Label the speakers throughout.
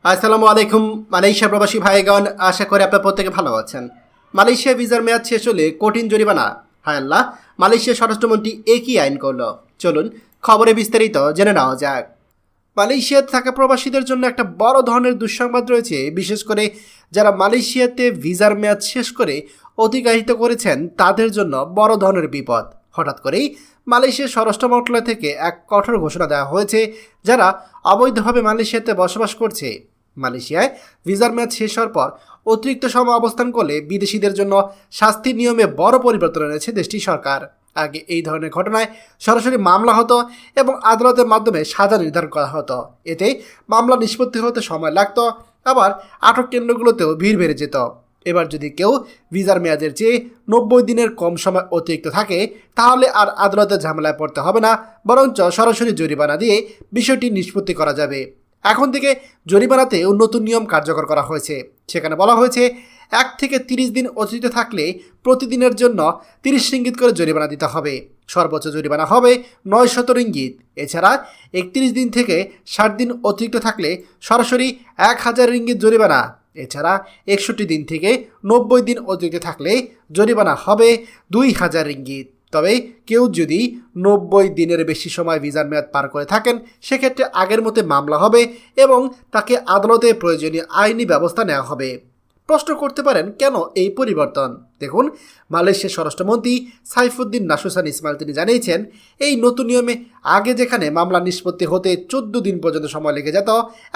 Speaker 1: আসসালামু আলাইকুম মালয়েশিয়া প্রবাসী ভাইগণ, আশা করি আপনার প্রত্যেকে ভালো আছেন। মালয়েশিয়া ভিসার মেয়াদ শেষ হলে কঠিন জরিমানা। হায় আল্লাহ, মালয়েশিয়া স্বরাষ্ট্রমন্ত্রী একই আইন করল। চলুন খবরে বিস্তারিত জেনে নেওয়া যাক। মালয়েশিয়াতে থাকা প্রবাসীদের জন্য একটা বড় ধরনের দুঃসংবাদ রয়েছে, বিশেষ করে যারা মালয়েশিয়াতে ভিসার মেয়াদ শেষ করে অতিবাহিত করেছেন তাদের জন্য বড় ধরনের বিপদ। হঠাৎ করেই মালয়েশিয়ার স্বরাষ্ট্র মন্ত্রণালয় থেকে এক কঠোর ঘোষণা দেওয়া হয়েছে, যারা অবৈধভাবে মালয়েশিয়াতে বসবাস করছে, মালয়েশিয়ায় ভিসার মেয়াদ শেষ হওয়ার পর অতিরিক্ত সময় অবস্থান করলে বিদেশিদের জন্য শাস্তির নিয়মে বড় পরিবর্তন এনেছে দেশটির সরকার। আগে এই ধরনের ঘটনায় সরাসরি মামলা হতো এবং আদালতের মাধ্যমে সাজা নির্ধারণ করা হতো। এতে মামলা নিষ্পত্তি হতে সময় লাগতো, আবার আটক কেন্দ্রগুলোতেও ভিড় বেড়ে যেত। এবার যদি কেউ ভিসার মেয়াদের চেয়ে 90 দিনের কম সময় অতিরিক্ত থাকে, তাহলে আর আদালতের ঝামেলায় পড়তে হবে না, বরঞ্চ সরাসরি জরিমানা দিয়ে বিষয়টি নিষ্পত্তি করা যাবে। এখন থেকে জরিমানাতেও নতুন নিয়ম কার্যকর করা হয়েছে। সেখানে বলা হয়েছে 1 থেকে 30 দিন অতিরিক্ত থাকলে প্রতিদিনের জন্য 30 রিঙ্গিত করে জরিমানা দিতে হবে। সর্বোচ্চ জরিমানা হবে 900 রিঙ্গিত। এছাড়া 31 দিন থেকে 60 দিন অতিরিক্ত থাকলে সরাসরি 1000 রিঙ্গিত জরিমানা। এছাড়া 61 দিন থেকে 90 দিন অতিরিক্ত থাকলে জরিমানা হবে 2000 রিঙ্গিত। তবে কেউ যদি 90 দিনের বেশি সময় ভিসার মেয়াদ পার করে থাকেন, সেক্ষেত্রে আগের মতো মামলা হবে এবং তাকে আদালতে প্রয়োজনীয় আইনি ব্যবস্থা নেওয়া হবে। প্রশ্ন করতে পারেন, কেন এই পরিবর্তন? দেখুন, মালয়েশিয়ার স্বরাষ্ট্রমন্ত্রী সাইফুদ্দিন নাসুসান ইসমাইল তিনি জানিয়েছেন, এই নতুন নিয়মে আগে যেখানে মামলা নিষ্পত্তি হতে 14 দিন পর্যন্ত সময় লেগে যেত,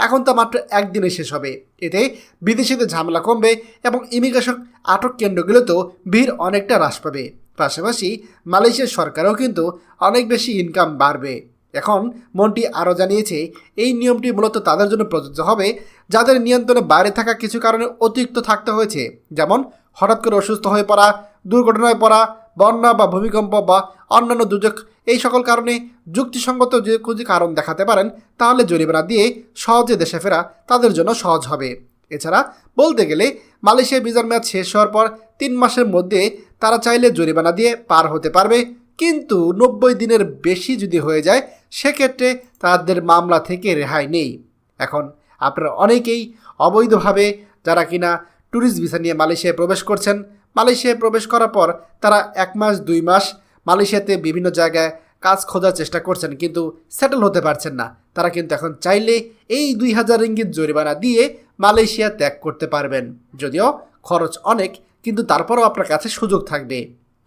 Speaker 1: এখন তা মাত্র 1 দিনে শেষ হবে। এতে বিদেশিদের ঝামেলা কমবে এবং ইমিগ্রেশন আটক কেন্দ্রগুলোতেও ভিড় অনেকটা হ্রাস পাবে। পাশাপাশি মালয়েশিয়ার সরকারও কিন্তু অনেক বেশি ইনকাম বাড়বে। এখন মন্ত্রী আরও জানিয়েছে, এই নিয়মটি মূলত তাদের জন্য প্রযোজ্য হবে যাদের নিয়ন্ত্রণে বাইরে থাকা কিছু কারণে অতিরিক্ত থাকতে হয়েছে, যেমন হঠাৎ করে অসুস্থ হয়ে পড়া, দুর্ঘটনায় পড়া, বন্যা বা ভূমিকম্প বা অন্যান্য দুর্যোগ। এই সকল কারণে যুক্তিসঙ্গত যে কোনো কারণ দেখাতে পারেন, তাহলে জরিমানা দিয়ে সহজে দেশে ফেরা তাদের জন্য সহজ হবে। এছাড়া বলতে গেলে মালয়েশিয়ার ভিসার মেয়াদ শেষ হওয়ার পর 3 মাসের মধ্যে তারা চাইলে জরিমানা দিয়ে পার হতে পারবে, কিন্তু 90 দিনের বেশি যদি হয়ে যায়, সেক্ষেত্রে তাদের মামলা থেকে রেহাই নেই। এখন আপনারা অনেকেই অবৈধভাবে যারা কিনা ট্যুরিস্ট ভিসা নিয়ে মালয়েশিয়ায় প্রবেশ করছেন, মালয়েশিয়ায় প্রবেশ করার পর তারা 1 মাস 2 মাস মালয়েশিয়াতে বিভিন্ন জায়গায় কাজ খোঁজার চেষ্টা করছেন, কিন্তু সেটেল হতে পারছেন না। তারা কিন্তু এখন চাইলে এই 2000 রিঙ্গিত জরিমানা দিয়ে মালয়েশিয়া ত্যাগ করতে পারবেন। যদিও খরচ অনেক, কিন্তু তারপরেও আপনার কাছে সুযোগ থাকবে।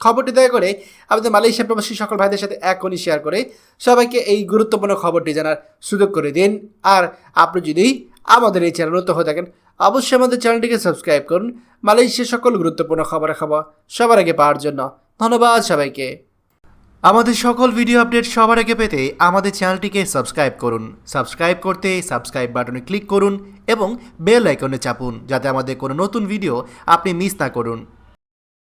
Speaker 1: খবরটি দয়া করে আমাদের মালয়েশিয়া প্রবাসী সকল ভাইদের সাথে এখনই শেয়ার করে সবাইকে এই গুরুত্বপূর্ণ খবরটি জানার সুযোগ করে দিন। আর আপনি যদি আমাদের এই চ্যানেল নতুন হয়ে থাকেন, অবশ্যই আমাদের চ্যানেলটিকে সাবস্ক্রাইব করুন, মালয়েশিয়ার সকল গুরুত্বপূর্ণ খবর সবার আগে পাওয়ার জন্য। ধন্যবাদ সবাইকে। আমাদের সকল ভিডিও আপডেট সবার আগে পেতে আমাদের চ্যানেলটিকে সাবস্ক্রাইব করুন। সাবস্ক্রাইব করতে সাবস্ক্রাইব বাটনে ক্লিক করুন এবং বেল আইকনে চাপুন, যাতে আমাদের কোনো নতুন ভিডিও আপনি মিস না করুন।